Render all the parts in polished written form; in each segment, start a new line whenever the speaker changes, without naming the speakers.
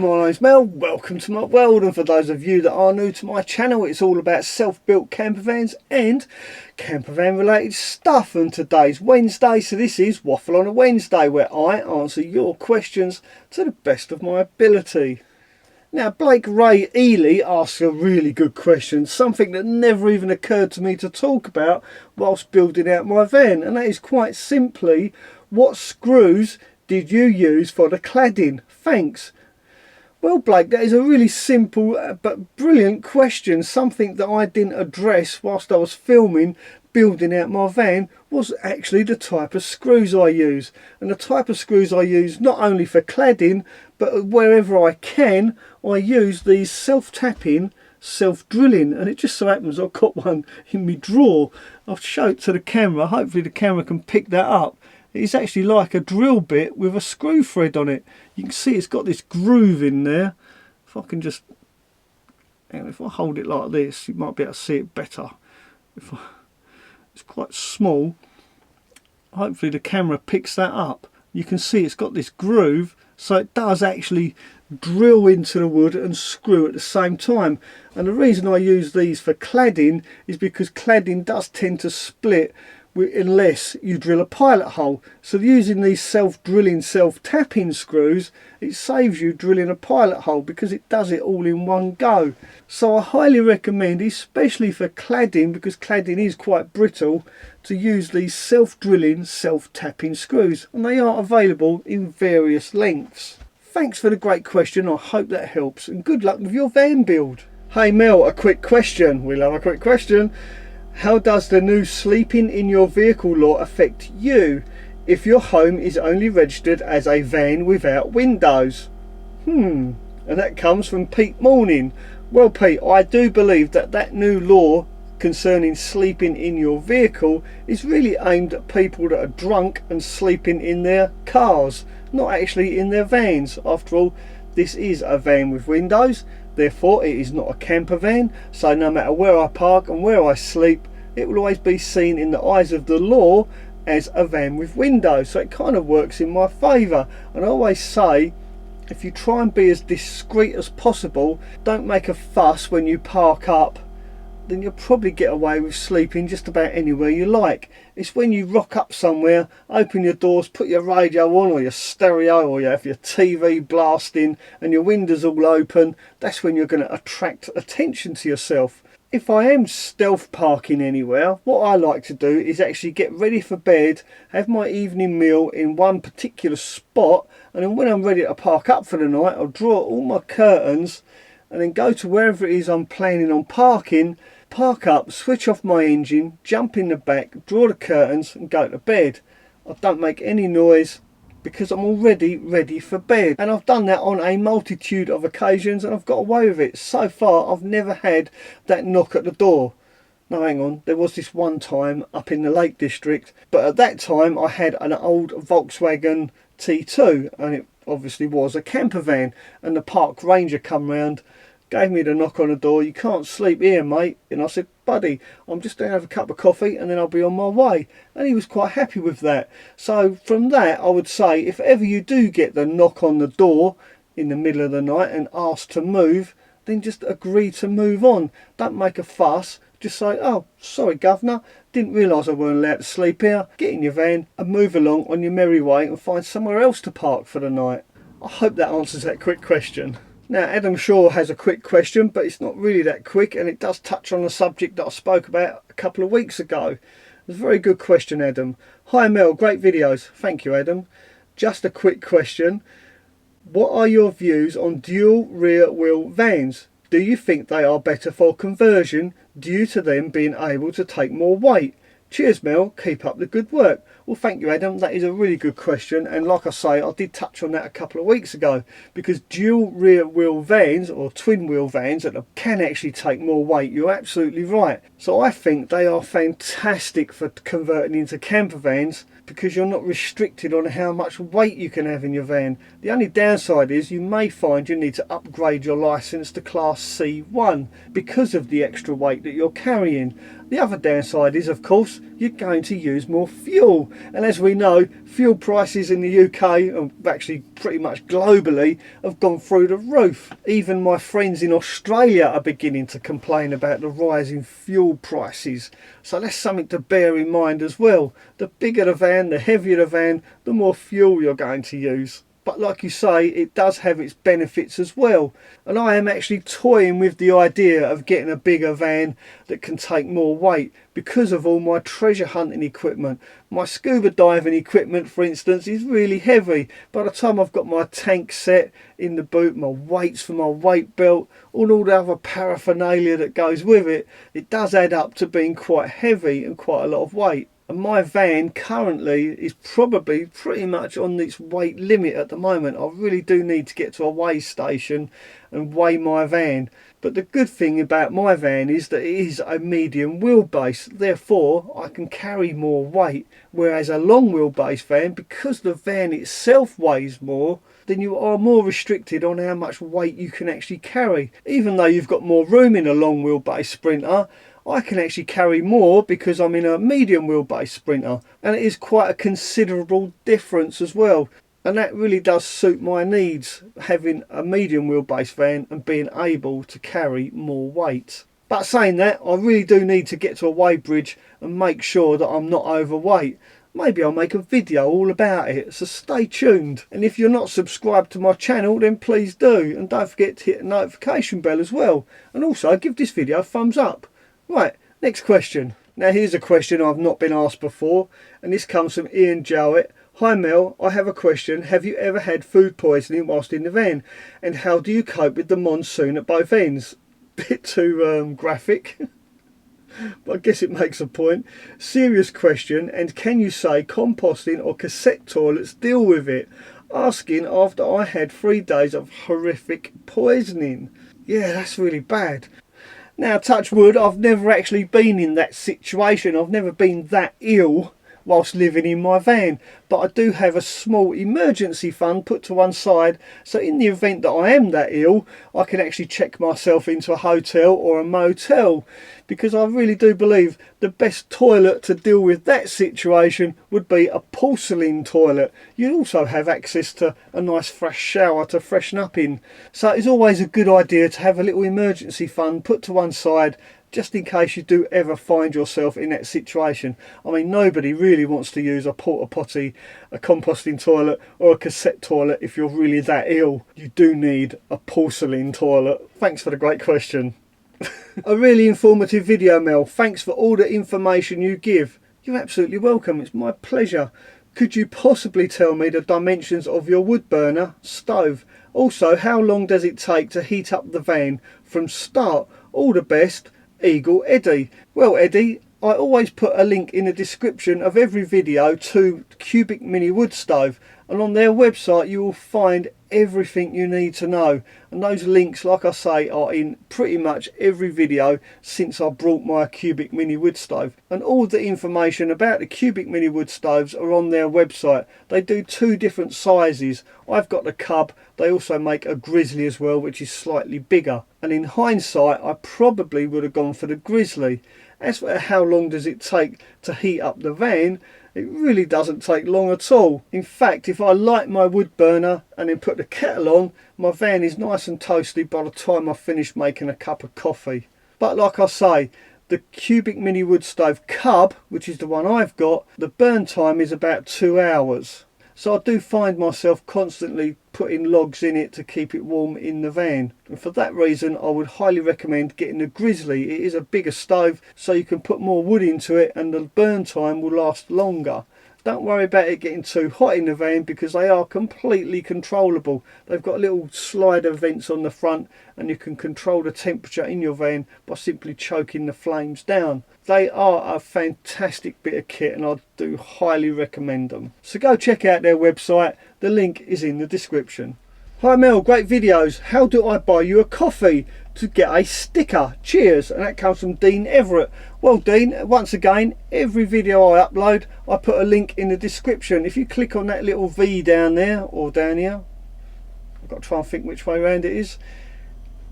My name's Mel, welcome to my world, and for those of you that are new to my channel, it's all about self-built camper vans and camper van related stuff. And today's Wednesday, so this is Waffle on a Wednesday, where I answer your questions to the best of my ability. Now, Blake Ray Ely asks a really good question, something that never even occurred to me to talk about whilst building out my van, and that is quite simply, what screws did you use for the cladding? Thanks. Well, Blake, that is a really simple but brilliant question. Something that I didn't address whilst I was filming building out my van was actually the type of screws I use. And the type of screws I use not only for cladding, but wherever I can, I use these self-tapping, self-drilling. And it just so happens I've got one in my drawer. I'll show it to the camera. Hopefully the camera can pick that up. It's actually like a drill bit with a screw thread on it. You can see it's got this groove in there. If I can just, and if I hold it like this, you might be able to see it better. It's quite small. Hopefully the camera picks that up. You can see it's got this groove, so it does actually drill into the wood and screw at the same time. And the reason I use these for cladding is because cladding does tend to split unless you drill a pilot hole. So using these self-drilling, self-tapping screws, it saves you drilling a pilot hole because it does it all in one go. So I highly recommend, especially for cladding, because cladding is quite brittle, to use these self-drilling, self-tapping screws, and they are available in various lengths. Thanks for the great question. I hope that helps, and good luck with your van build. Hey Mel, a quick question. We love a quick question. How does the new sleeping in your vehicle law affect you if your home is only registered as a van without windows? And that comes from Pete Morning. Well, Pete, I do believe that that new law concerning sleeping in your vehicle is really aimed at people that are drunk and sleeping in their cars, not actually in their vans. After all, this is a van with windows. Therefore, it is not a camper van, so no matter where I park and where I sleep, it will always be seen in the eyes of the law as a van with windows. So it kind of works in my favour. And I always say, if you try and be as discreet as possible, don't make a fuss when you park up, then you'll probably get away with sleeping just about anywhere you like. It's when you rock up somewhere, open your doors, put your radio on or your stereo, or you have your TV blasting and your windows all open, that's when you're going to attract attention to yourself. If I am stealth parking anywhere, what I like to do is actually get ready for bed, have my evening meal in one particular spot, and then when I'm ready to park up for the night, I'll draw all my curtains and then go to wherever it is I'm planning on parking, park up, switch off my engine, jump in the back, draw the curtains and go to bed. I don't make any noise because I'm already ready for bed, and I've done that on a multitude of occasions and I've got away with it. So far I've never had that knock at the door. No, hang on, there was this one time up in the Lake District, but at that time I had an old Volkswagen T2 and it obviously was a camper van, and the park ranger come round, gave me the knock on the door. "You can't sleep here, mate." And I said, "Buddy, I'm just going to have a cup of coffee and then I'll be on my way." And he was quite happy with that. So from that, I would say, if ever you do get the knock on the door in the middle of the night and ask to move, then just agree to move on. Don't make a fuss. Just say, "Oh, sorry governor, didn't realise I weren't allowed to sleep here." Get in your van and move along on your merry way and find somewhere else to park for the night. I hope that answers that quick question. Now, Adam Shaw has a quick question, but it's not really that quick, and it does touch on a subject that I spoke about a couple of weeks ago. It's a very good question, Adam. "Hi Mel, great videos." Thank you, Adam. Just a quick question. What are your views on dual rear wheel vans? Do you think they are better for conversion due to them being able to take more weight? Cheers Mel, keep up the good work. Well, thank you Adam, that is a really good question, and like I say, I did touch on that a couple of weeks ago, because dual rear wheel vans or twin wheel vans that can actually take more weight, you're absolutely right. So I think they are fantastic for converting into camper vans, because you're not restricted on how much weight you can have in your van. The only downside is you may find you need to upgrade your license to class C1 because of the extra weight that you're carrying. The other downside is, of course, you're going to use more fuel, and as we know, fuel prices in the UK and actually pretty much globally have gone through the roof. Even my friends in Australia are beginning to complain about the rise in fuel prices, so that's something to bear in mind as well. The bigger the van, the heavier the van, the more fuel you're going to use. But like you say, it does have its benefits as well, and I am actually toying with the idea of getting a bigger van that can take more weight because of all my treasure hunting equipment. My scuba diving equipment, for instance, is really heavy. By the time I've got my tank set in the boot, my weights for my weight belt, all the other paraphernalia that goes with it, it does add up to being quite heavy and quite a lot of weight. And my van currently is probably pretty much on its weight limit at the moment. I really do need to get to a weigh station and weigh my van. But the good thing about my van is that it is a medium wheelbase, therefore I can carry more weight. Whereas a long wheelbase van, because the van itself weighs more, then you are more restricted on how much weight you can actually carry. Even though you've got more room in a long wheelbase Sprinter, I can actually carry more because I'm in a medium wheelbase Sprinter, and it is quite a considerable difference as well. And that really does suit my needs, having a medium wheelbase van and being able to carry more weight. But saying that, I really do need to get to a weigh bridge and make sure that I'm not overweight. Maybe I'll make a video all about it, so stay tuned. And if you're not subscribed to my channel, then please do, and don't forget to hit the notification bell as well. And also give this video a thumbs up. Right, next question. Now here's a question I've not been asked before, and this comes from Ian Jowett. Hi Mel, I have a question. Have you ever had food poisoning whilst in the van? And how do you cope with the monsoon at both ends? Bit too graphic, but I guess it makes a point. Serious question, and can you say composting or cassette toilets deal with it? Asking after I had 3 days of horrific poisoning. Yeah, that's really bad. Now, touch wood, I've never actually been in that situation. I've never been that ill whilst living in my van, but I do have a small emergency fund put to one side, so in the event that I am that ill, I can actually check myself into a hotel or a motel, because I really do believe the best toilet to deal with that situation would be a porcelain toilet. You'd also have access to a nice fresh shower to freshen up in, so it's always a good idea to have a little emergency fund put to one side, just in case you do ever find yourself in that situation. I mean, nobody really wants to use a porta potty, a composting toilet or a cassette toilet if you're really that ill. You do need a porcelain toilet. Thanks for the great question. A really informative video, Mel. Thanks for all the information you give. You're absolutely welcome. It's my pleasure. Could you possibly tell me the dimensions of your wood burner stove? Also, how long does it take to heat up the van from start? All the best, Eagle Eddie. Well, Eddie, I always put a link in the description of every video to Cubic Mini Wood Stove, and on their website you will find everything you need to know, and those links, like I say, are in pretty much every video since I brought my Cubic Mini Wood Stove. And all the information about the Cubic Mini Wood Stoves are on their website. They do 2 different sizes. I've got the Cub. They also make a Grizzly as well, which is slightly bigger, and in hindsight I probably would have gone for the Grizzly. As for how long does it take to heat up the van, it really doesn't take long at all. In fact, if I light my wood burner and then put the kettle on, my van is nice and toasty by the time I finish making a cup of coffee. But like I say, the Cubic Mini Wood Stove Cub, which is the one I've got, the burn time is about 2 hours. So I do find myself constantly putting logs in it to keep it warm in the van. And for that reason, I would highly recommend getting the Grizzly. It is a bigger stove, so you can put more wood into it and the burn time will last longer. Don't worry about it getting too hot in the van, because they are completely controllable. They've got little slider vents on the front, and you can control the temperature in your van by simply choking the flames down. They are a fantastic bit of kit, and I do highly recommend them. So go check out their website. The link is in the description. Hi Mel, great videos. How do I buy you a coffee to get a sticker? Cheers. And that comes from Dean Everett. Well Dean, once again, every video I upload I put a link in the description. If you click on that little V down there, or down here, I've got to try and think which way around it is,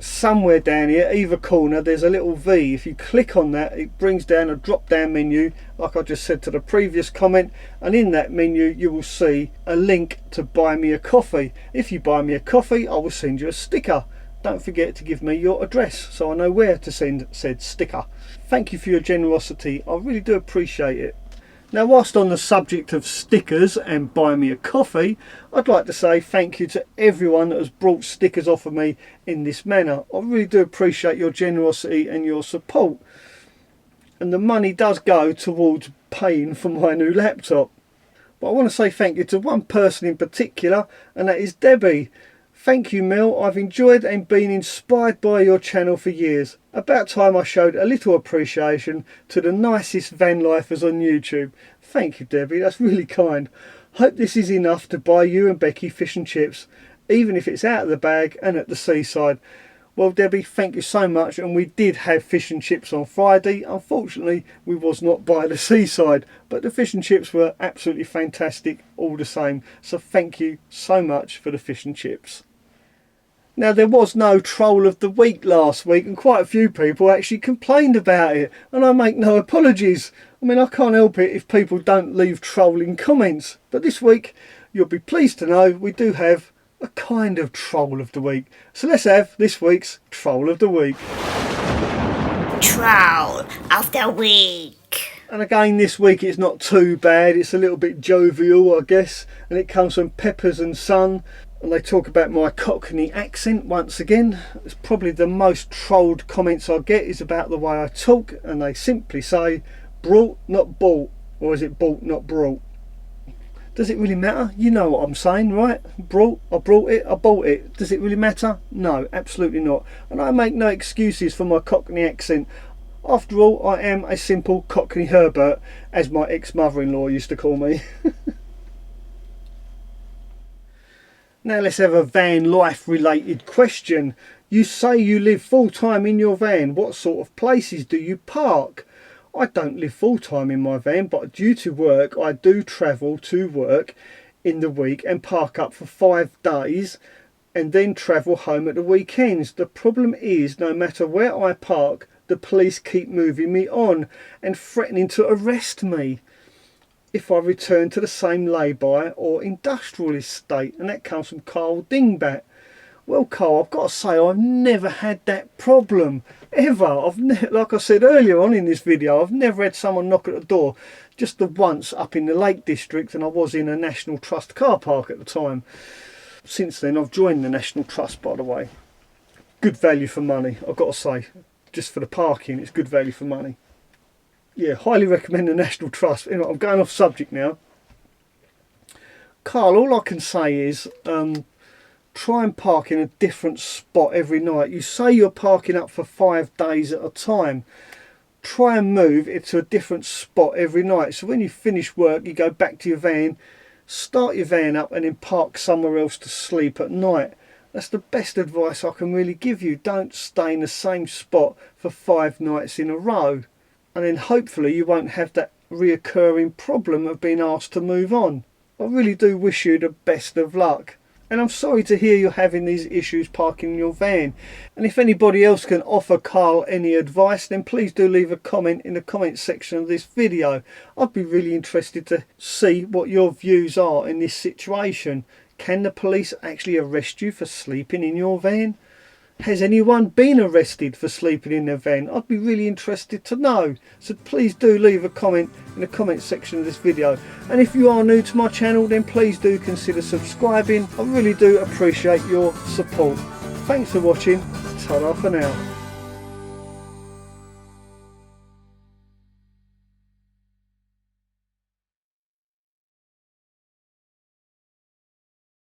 somewhere down here, either corner, there's a little V. If you click on that, it brings down a drop down menu like I just said to the previous comment, and in that menu you will see a link to buy me a coffee. If you buy me a coffee, I will send you a sticker. Don't forget to give me your address so I know where to send said sticker. Thank you for your generosity, I really do appreciate it. Now, whilst on the subject of stickers and buy me a coffee, I'd like to say thank you to everyone that has brought stickers off of me in this manner. I really do appreciate your generosity and your support. And the money does go towards paying for my new laptop. But I want to say thank you to one person in particular, and that is Debbie. Thank you, Mel. I've enjoyed and been inspired by your channel for years. About time I showed a little appreciation to the nicest van lifers on YouTube. Thank you, Debbie. That's really kind. Hope this is enough to buy you and Becky fish and chips, even if it's out of the bag and at the seaside. Well, Debbie, thank you so much. And we did have fish and chips on Friday. Unfortunately, we was not by the seaside, but the fish and chips were absolutely fantastic all the same. So thank you so much for the fish and chips. Now, there was no troll of the week last week, and quite a few people actually complained about it, and I make no apologies. I mean, I can't help it if people don't leave trolling comments, but this week you'll be pleased to know we do have a kind of troll of the week. So let's have this week's troll of the week.
Troll of the week.
And again, this week it's not too bad. It's a little bit jovial, I guess, and it comes from Peppers and Son. And they talk about my Cockney accent once again. It's probably the most trolled comments I get is about the way I talk, and they simply say brought not bought, or is it bought not brought? Does it really matter? You know what I'm saying, right? Brought, I brought it, I bought it. Does it really matter? No, absolutely not. And I make no excuses for my Cockney accent. After all, I am a simple Cockney Herbert, as my ex-mother-in-law used to call me. Now let's have a van life related question. You say you live full time in your van. What sort of places do you park? I don't live full time in my van, but due to work I do travel to work in the week and park up for 5 days and then travel home at the weekends. The problem is, no matter where I park, the police keep moving me on and threatening to arrest me if I return to the same lay-by or industrial estate. And that comes from Carl Dingbat. Well, Carl, I've got to say I've never had that problem ever. Like I said earlier on in this video, I've never had someone knock at the door. Just the once up in the Lake District, and I was in a National Trust car park at the time. Since then I've joined the National Trust, by the way. Good value for money, I've got to say. Just for the parking, it's good value for money. Yeah, highly recommend the National Trust. You know, I'm going off subject now. Carl, all I can say is try and park in a different spot every night. You say you're parking up for 5 days at a time. Try and move it to a different spot every night. So when you finish work, you go back to your van, start your van up and then park somewhere else to sleep at night. That's the best advice I can really give you. Don't stay in the same spot for 5 nights in a row. And then hopefully you won't have that reoccurring problem of being asked to move on. I really do wish you the best of luck. And I'm sorry to hear you're having these issues parking your van. And if anybody else can offer Carl any advice, then please do leave a comment in the comment section of this video. I'd be really interested to see what your views are in this situation. Can the police actually arrest you for sleeping in your van? Has anyone been arrested for sleeping in their van? I'd be really interested to know. So please do leave a comment in the comment section of this video. And if you are new to my channel, then please do consider subscribing. I really do appreciate your support. Thanks for watching. Ta-ra for now.